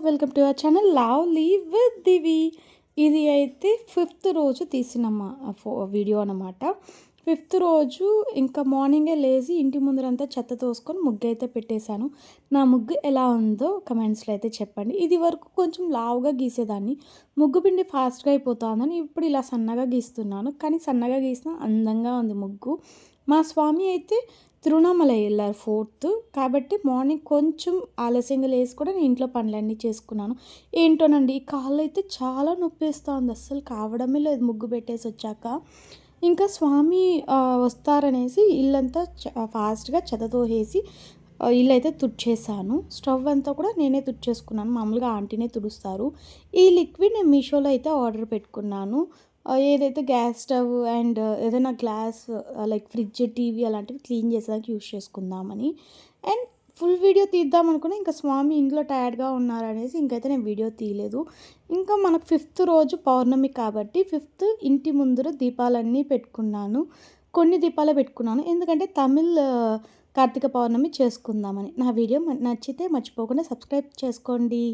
Welcome to our channel lovely with Divi. ఇది అయితే fifth రోజు తీసిన వీడియో అనమాట. ఫిఫ్త్ రోజు ఇంకా మార్నింగే లేచి ఇంటి ముందరంతా చెత్త తోసుకొని ముగ్గు అయితే పెట్టేశాను. నా ముగ్గు ఎలా ఉందో కమెంట్స్లో అయితే చెప్పండి. ఇది వరకు కొంచెం లావుగా గీసేదాన్ని, ముగ్గు పిండి ఫాస్ట్గా అయిపోతుందని ఇప్పుడు ఇలా సన్నగా గీస్తున్నాను. కానీ సన్నగా గీసిన అందంగా ఉంది ముగ్గు. మా స్వామి అయితే తిరువణామలై వెళ్ళారు 4th కాబట్టి మార్నింగ్ కొంచెం ఆలస్యంగా లేసి కూడా నేను ఇంట్లో పనులన్నీ చేసుకున్నాను. ఏంటోనండి ఈ కాళ్ళు అయితే చాలా నొప్పేస్తుంది, అస్సలు కావడమే లేదు ముగ్గు పెట్టేసి వచ్చాక. ఇంకా స్వామి వస్తారనేసి ఇల్లంతా ఫాస్ట్గా చెత్తతో వేసి ఇల్లు అయితే తుడిచేసాను. స్టవ్ అంతా కూడా నేనే తుడిచేసుకున్నాను, మామూలుగా ఆంటీనే తుడుస్తారు. ఈ లిక్విడ్ నేను మీషోలో అయితే ఆర్డర్ పెట్టుకున్నాను. ఏదైతే గ్యాస్ స్టవ్ అండ్ ఏదైనా గ్లాస్ లైక్ ఫ్రిడ్జ్, టీవీ అలాంటివి క్లీన్ చేసేదానికి యూజ్ చేసుకుందామని. అండ్ ఫుల్ వీడియో తీద్దాం అనుకున్నా, ఇంకా స్వామి ఇంట్లో టైర్డ్గా ఉన్నారనేసి ఇంకైతే నేను వీడియో తీయలేదు. ఇంకా మనకు 5th రోజు పౌర్ణమి కాబట్టి 5th ఇంటి ముందర దీపాలన్నీ పెట్టుకున్నాను. కొన్ని దీపాలే పెట్టుకున్నాను ఎందుకంటే తమిళ్ కార్తీక పౌర్ణమి చేసుకుందామని. నా వీడియో నచ్చితే మర్చిపోకుండా సబ్స్క్రైబ్ చేసుకోండి.